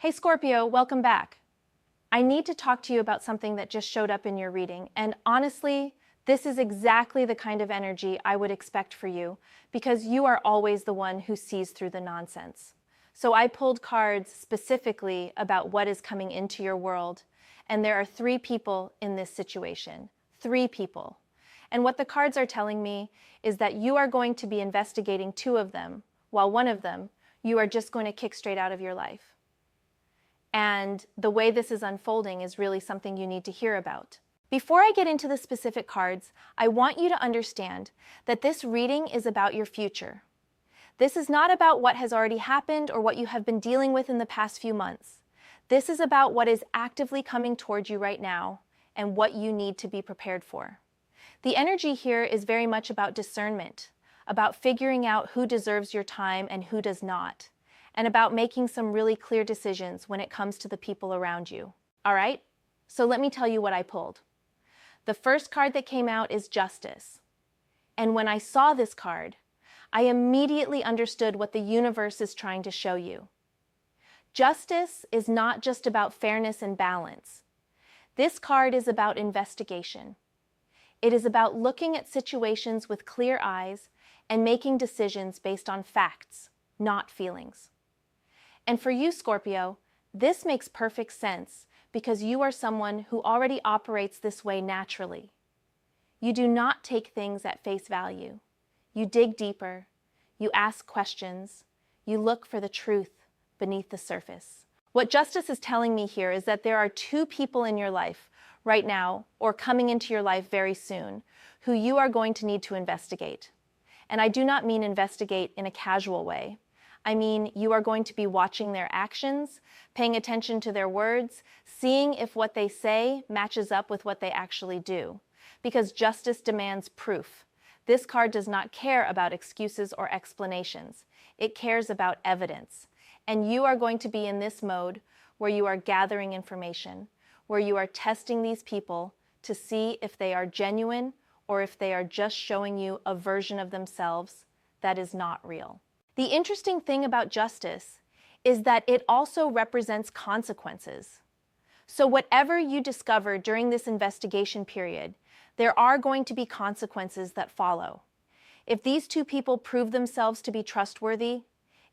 Hey Scorpio, welcome back. I need to talk to you about something that just showed up in your reading, and honestly, this is exactly the kind of energy I would expect for you because you are always the one who sees through the nonsense. So I pulled cards specifically about what is coming into your world, and there are 3 people in this situation. 3 people. And what the cards are telling me is that you are going to be investigating 2 of them, while one of them you are just going to kick straight out of your life. And the way this is unfolding is really something you need to hear about. Before I get into the specific cards, I want you to understand that this reading is about your future. This is not about what has already happened or what you have been dealing with in the past few months. This is about what is actively coming toward you right now and what you need to be prepared for. The energy here is very much about discernment, about figuring out who deserves your time and who does not, and about making some really clear decisions when it comes to the people around you. All right? So let me tell you what I pulled. The first card that came out is Justice. And when I saw this card, I immediately understood what the universe is trying to show you. Justice is not just about fairness and balance. This card is about investigation. It is about looking at situations with clear eyes and making decisions based on facts, not feelings. And for you, Scorpio, this makes perfect sense because you are someone who already operates this way naturally. You do not take things at face value. You dig deeper, you ask questions, you look for the truth beneath the surface. What Justice is telling me here is that there are 2 people in your life right now, or coming into your life very soon, who you are going to need to investigate. And I do not mean investigate in a casual way. I mean, you are going to be watching their actions, paying attention to their words, seeing if what they say matches up with what they actually do. Because justice demands proof. This card does not care about excuses or explanations. It cares about evidence. And you are going to be in this mode where you are gathering information, where you are testing these people to see if they are genuine or if they are just showing you a version of themselves that is not real. The interesting thing about justice is that it also represents consequences. So whatever you discover during this investigation period, there are going to be consequences that follow. If these 2 people prove themselves to be trustworthy,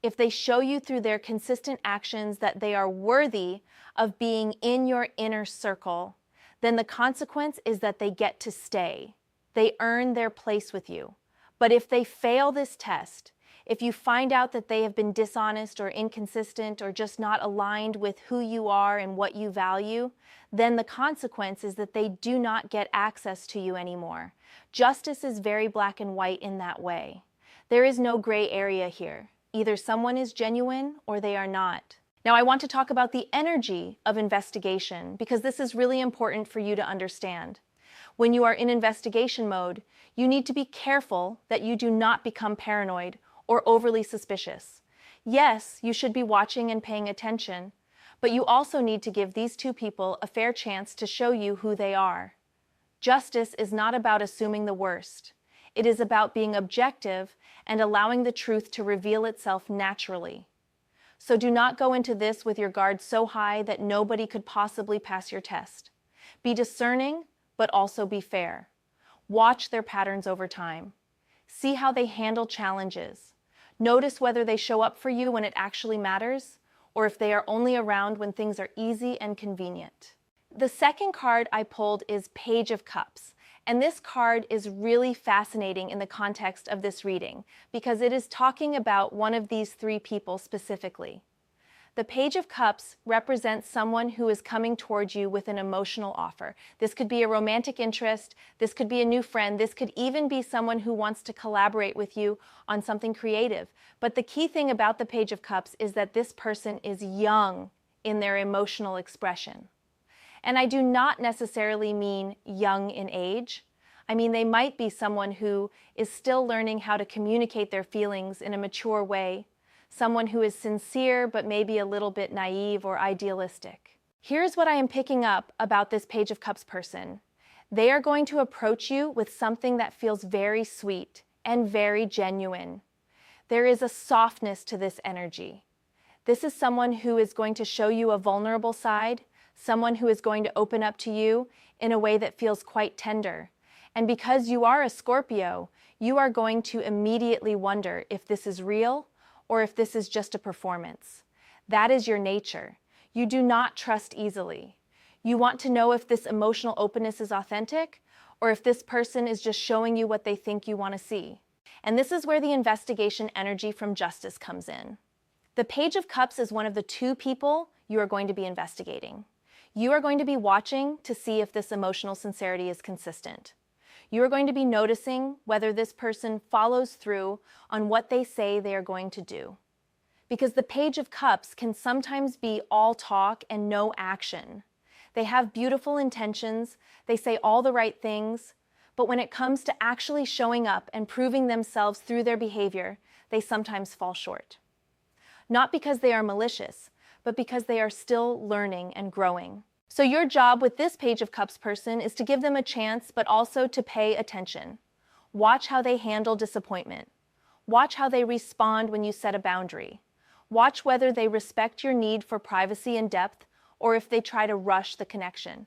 if they show you through their consistent actions that they are worthy of being in your inner circle, then the consequence is that they get to stay. They earn their place with you. But if they fail this test, if you find out that they have been dishonest or inconsistent or just not aligned with who you are and what you value, then the consequence is that they do not get access to you anymore. Justice is very black and white in that way. There is no gray area here. Either someone is genuine or they are not. Now I want to talk about the energy of investigation because this is really important for you to understand. When you are in investigation mode, you need to be careful that you do not become paranoid or overly suspicious. Yes, you should be watching and paying attention, but you also need to give these 2 people a fair chance to show you who they are. Justice is not about assuming the worst. It is about being objective and allowing the truth to reveal itself naturally. So do not go into this with your guard so high that nobody could possibly pass your test. Be discerning, but also be fair. Watch their patterns over time. See how they handle challenges. Notice whether they show up for you when it actually matters, or if they are only around when things are easy and convenient. The second card I pulled is Page of Cups, and this card is really fascinating in the context of this reading because it is talking about one of these 3 people specifically. The Page of Cups represents someone who is coming towards you with an emotional offer. This could be a romantic interest, this could be a new friend, this could even be someone who wants to collaborate with you on something creative. But the key thing about the Page of Cups is that this person is young in their emotional expression. And I do not necessarily mean young in age. I mean, they might be someone who is still learning how to communicate their feelings in a mature way, someone who is sincere but maybe a little bit naive or idealistic. Here's what I am picking up about this Page of Cups person. They are going to approach you with something that feels very sweet and very genuine. There is a softness to this energy. This is someone who is going to show you a vulnerable side, someone who is going to open up to you in a way that feels quite tender. And because you are a Scorpio, you are going to immediately wonder if this is real or if this is just a performance. That is your nature. You do not trust easily. You want to know if this emotional openness is authentic or if this person is just showing you what they think you want to see. And this is where the investigation energy from Justice comes in. The Page of Cups is one of the two people you are going to be investigating. You are going to be watching to see if this emotional sincerity is consistent. You are going to be noticing whether this person follows through on what they say they are going to do. Because the Page of Cups can sometimes be all talk and no action. They have beautiful intentions, they say all the right things, but when it comes to actually showing up and proving themselves through their behavior, they sometimes fall short. Not because they are malicious, but because they are still learning and growing. So your job with this Page of Cups person is to give them a chance, but also to pay attention. Watch how they handle disappointment. Watch how they respond when you set a boundary. Watch whether they respect your need for privacy and depth, or if they try to rush the connection.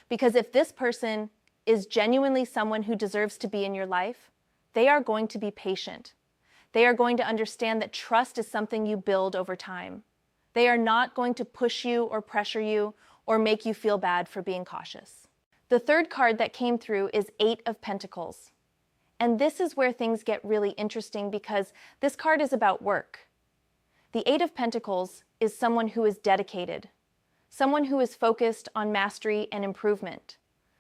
Because if this person is genuinely someone who deserves to be in your life, they are going to be patient. They are going to understand that trust is something you build over time. They are not going to push you or pressure you or make you feel bad for being cautious. The third card that came through is 8 of Pentacles. And this is where things get really interesting because this card is about work. The 8 of Pentacles is someone who is dedicated, someone who is focused on mastery and improvement,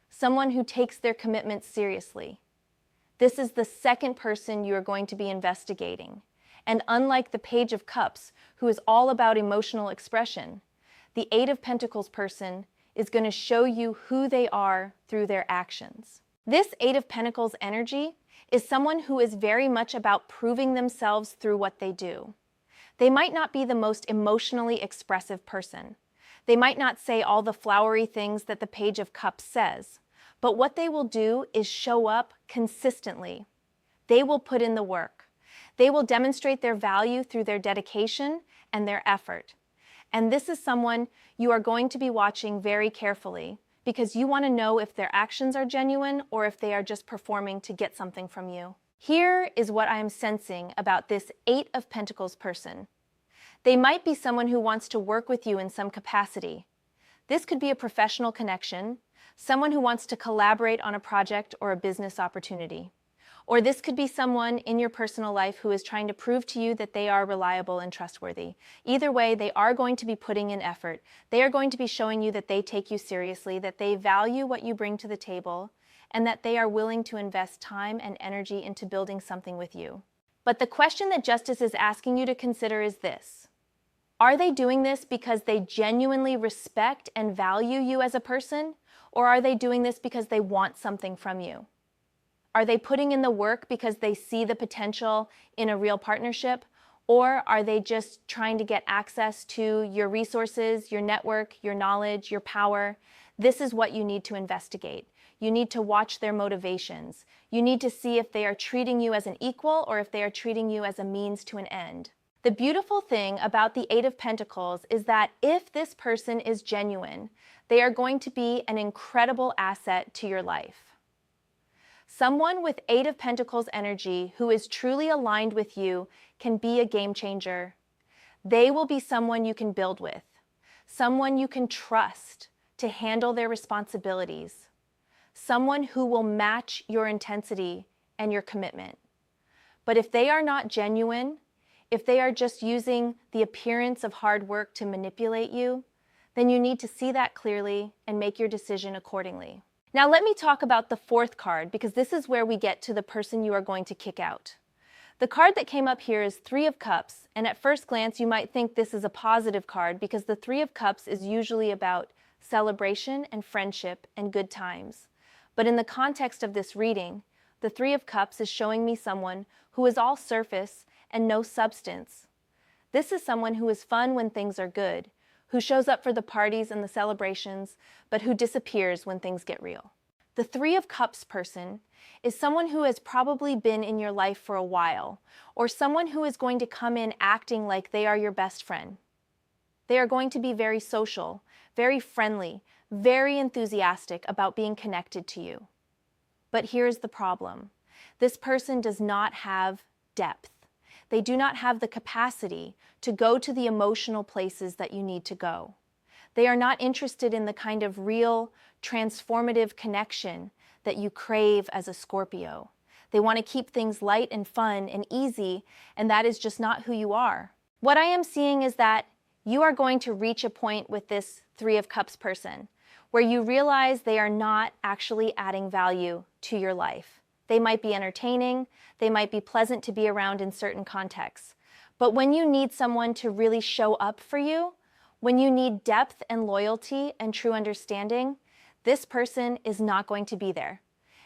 someone who takes their commitments seriously. This is the second person you are going to be investigating. And unlike the Page of Cups, who is all about emotional expression, the 8 of Pentacles person is going to show you who they are through their actions. This 8 of Pentacles energy is someone who is very much about proving themselves through what they do. They might not be the most emotionally expressive person. They might not say all the flowery things that the Page of Cups says, but what they will do is show up consistently. They will put in the work. They will demonstrate their value through their dedication and their effort. And this is someone you are going to be watching very carefully because you want to know if their actions are genuine or if they are just performing to get something from you. Here is what I am sensing about this 8 of Pentacles person. They might be someone who wants to work with you in some capacity. This could be a professional connection, someone who wants to collaborate on a project or a business opportunity. Or this could be someone in your personal life who is trying to prove to you that they are reliable and trustworthy. Either way, they are going to be putting in effort. They are going to be showing you that they take you seriously, that they value what you bring to the table, and that they are willing to invest time and energy into building something with you. But the question that Justice is asking you to consider is this. Are they doing this because they genuinely respect and value you as a person, or are they doing this because they want something from you? Are they putting in the work because they see the potential in a real partnership, or are they just trying to get access to your resources, your network, your knowledge, your power? This is what you need to investigate. You need to watch their motivations. You need to see if they are treating you as an equal or if they are treating you as a means to an end. The beautiful thing about the 8 of Pentacles is that if this person is genuine, they are going to be an incredible asset to your life. Someone with 8 of Pentacles energy who is truly aligned with you can be a game changer. They will be someone you can build with, someone you can trust to handle their responsibilities, someone who will match your intensity and your commitment. But if they are not genuine, if they are just using the appearance of hard work to manipulate you, then you need to see that clearly and make your decision accordingly. Now let me talk about the fourth card because this is where we get to the person you are going to kick out. The card that came up here is 3 of Cups, and at first glance you might think this is a positive card because the 3 of Cups is usually about celebration and friendship and good times. But in the context of this reading, the 3 of Cups is showing me someone who is all surface and no substance. This is someone who is fun when things are good, who shows up for the parties and the celebrations, but who disappears when things get real. The 3 of Cups person is someone who has probably been in your life for a while, or someone who is going to come in acting like they are your best friend. They are going to be very social, very friendly, very enthusiastic about being connected to you. But here's the problem. This person does not have depth. They do not have the capacity to go to the emotional places that you need to go. They are not interested in the kind of real, transformative connection that you crave as a Scorpio. They want to keep things light and fun and easy, and that is just not who you are. What I am seeing is that you are going to reach a point with this Three of Cups person where you realize they are not actually adding value to your life. They might be entertaining, they might be pleasant to be around in certain contexts. But when you need someone to really show up for you, when you need depth and loyalty and true understanding, this person is not going to be there.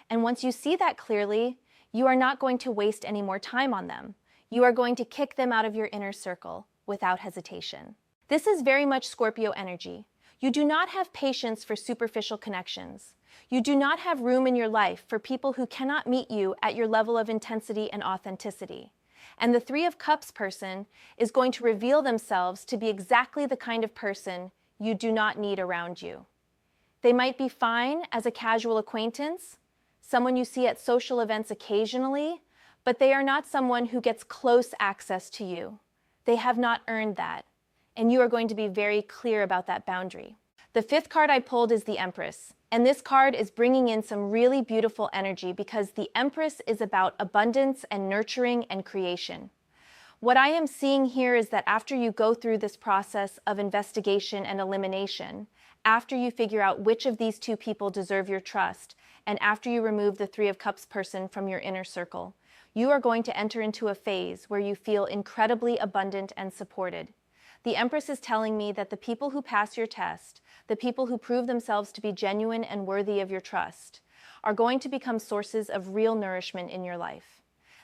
And once you see that clearly, you are not going to waste any more time on them. You are going to kick them out of your inner circle without hesitation. This is very much Scorpio energy. You do not have patience for superficial connections. You do not have room in your life for people who cannot meet you at your level of intensity and authenticity. And the Three of Cups person is going to reveal themselves to be exactly the kind of person you do not need around you. They might be fine as a casual acquaintance, someone you see at social events occasionally, but they are not someone who gets close access to you. They have not earned that, and you are going to be very clear about that boundary. The fifth card I pulled is the Empress, and this card is bringing in some really beautiful energy because the Empress is about abundance and nurturing and creation. What I am seeing here is that after you go through this process of investigation and elimination, after you figure out which of these two people deserve your trust, and after you remove the Three of Cups person from your inner circle, you are going to enter into a phase where you feel incredibly abundant and supported. The Empress is telling me that the people who pass your test, the people who prove themselves to be genuine and worthy of your trust, are going to become sources of real nourishment in your life.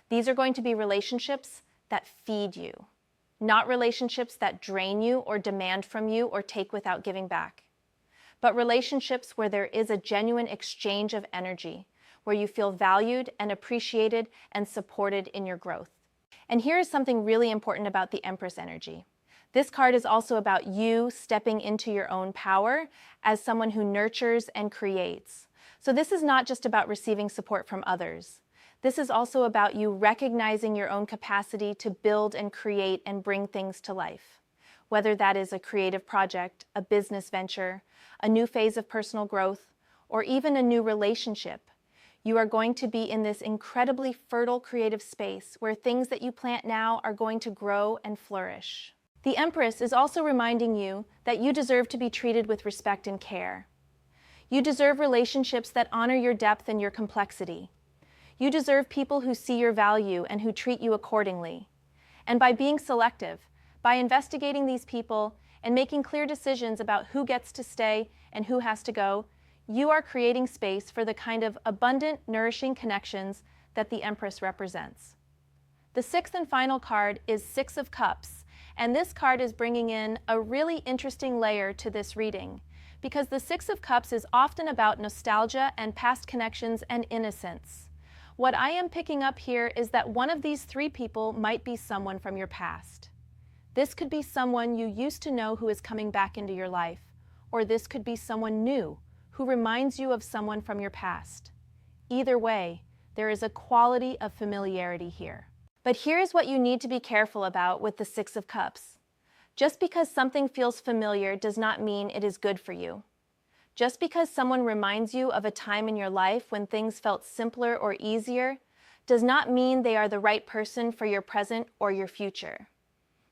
These are going to be relationships that feed you, not relationships that drain you or demand from you or take without giving back, but relationships where there is a genuine exchange of energy, where you feel valued and appreciated and supported in your growth. And here is something really important about the Empress energy. This card is also about you stepping into your own power as someone who nurtures and creates. So this is not just about receiving support from others. This is also about you recognizing your own capacity to build and create and bring things to life. Whether that is a creative project, a business venture, a new phase of personal growth, or even a new relationship, you are going to be in this incredibly fertile creative space where things that you plant now are going to grow and flourish. The Empress is also reminding you that you deserve to be treated with respect and care. You deserve relationships that honor your depth and your complexity. You deserve people who see your value and who treat you accordingly. And by being selective, by investigating these people and making clear decisions about who gets to stay and who has to go, you are creating space for the kind of abundant, nourishing connections that the Empress represents. The sixth and final card is Six of Cups. And this card is bringing in a really interesting layer to this reading, because the Six of Cups is often about nostalgia and past connections and innocence. What I am picking up here is that one of these three people might be someone from your past. This could be someone you used to know who is coming back into your life, or this could be someone new who reminds you of someone from your past. Either way, there is a quality of familiarity here. But here's what you need to be careful about with the Six of Cups. Just because something feels familiar does not mean it is good for you. Just because someone reminds you of a time in your life when things felt simpler or easier does not mean they are the right person for your present or your future.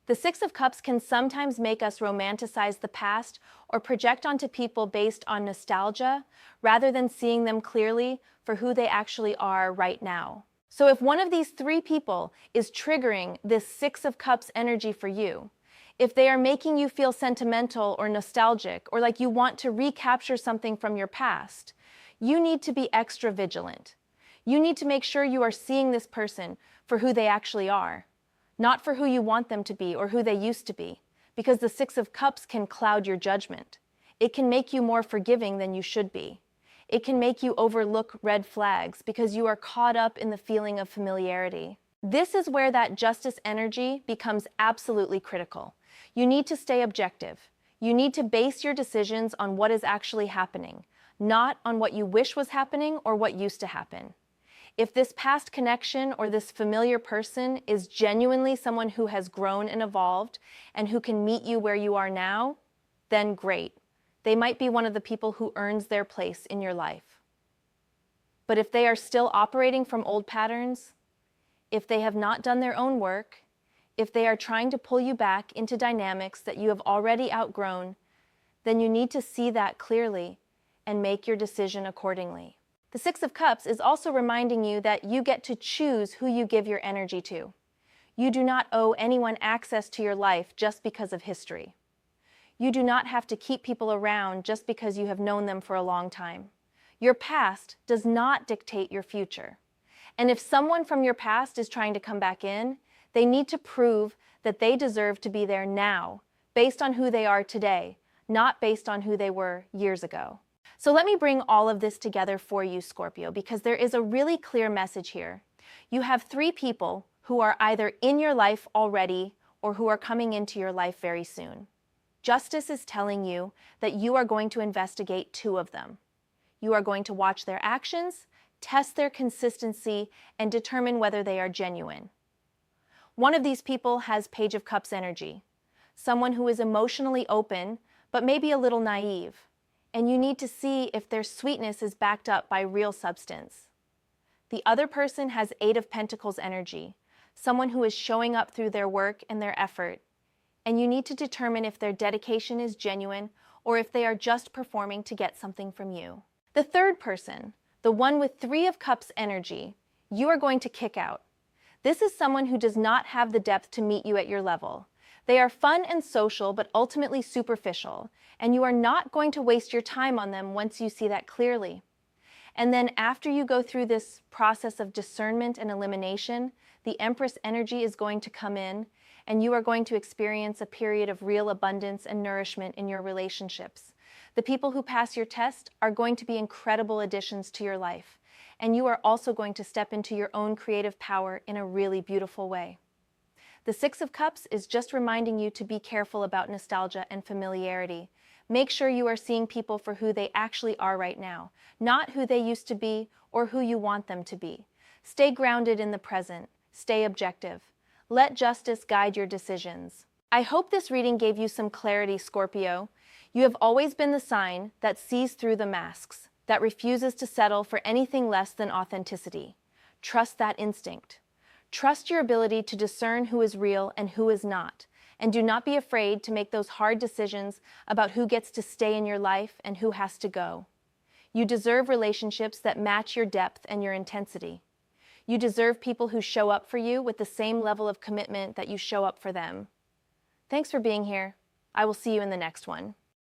The Six of Cups can sometimes make us romanticize the past or project onto people based on nostalgia rather than seeing them clearly for who they actually are right now. So if one of these three people is triggering this Six of Cups energy for you, if they are making you feel sentimental or nostalgic or like you want to recapture something from your past, you need to be extra vigilant. You need to make sure you are seeing this person for who they actually are, not for who you want them to be or who they used to be, because the Six of Cups can cloud your judgment. It can make you more forgiving than you should be. It can make you overlook red flags because you are caught up in the feeling of familiarity. This is where that justice energy becomes absolutely critical, You need to stay objective. You need to base your decisions on what is actually happening, not on what you wish was happening or what used to happen. If this past connection or this familiar person is genuinely someone who has grown and evolved and who can meet you where you are now, then great. They might be one of the people who earns their place in your life. But if they are still operating from old patterns, if they have not done their own work, if they are trying to pull you back into dynamics that you have already outgrown, then you need to see that clearly and make your decision accordingly. The Six of Cups is also reminding you that you get to choose who you give your energy to. You do not owe anyone access to your life just because of history. You do not have to keep people around just because you have known them for a long time. Your past does not dictate your future. And if someone from your past is trying to come back in, they need to prove that they deserve to be there now, based on who they are today, not based on who they were years ago. So let me bring all of this together for you, Scorpio, because there is a really clear message here. You have three people who are either in your life already or who are coming into your life very soon. Justice is telling you that you are going to investigate two of them. You are going to watch their actions, test their consistency, and determine whether they are genuine. One of these people has Page of Cups energy, someone who is emotionally open, but maybe a little naive, and you need to see if their sweetness is backed up by real substance. The other person has Eight of Pentacles energy, someone who is showing up through their work and their effort, and you need to determine if their dedication is genuine or if they are just performing to get something from you. The third person, the one with Three of Cups energy, you are going to kick out. This is someone who does not have the depth to meet you at your level. They are fun and social, but ultimately superficial, and you are not going to waste your time on them once you see that clearly. And then after you go through this process of discernment and elimination, the Empress energy is going to come in, and you are going to experience a period of real abundance and nourishment in your relationships. The people who pass your test are going to be incredible additions to your life, and you are also going to step into your own creative power in a really beautiful way. The Six of Cups is just reminding you to be careful about nostalgia and familiarity. Make sure you are seeing people for who they actually are right now, not who they used to be or who you want them to be. Stay grounded in the present. Stay objective. Let justice guide your decisions. I hope this reading gave you some clarity, Scorpio. You have always been the sign that sees through the masks, that refuses to settle for anything less than authenticity. Trust that instinct. Trust your ability to discern who is real and who is not, and do not be afraid to make those hard decisions about who gets to stay in your life and who has to go. You deserve relationships that match your depth and your intensity. You deserve people who show up for you with the same level of commitment that you show up for them. Thanks for being here. I will see you in the next one.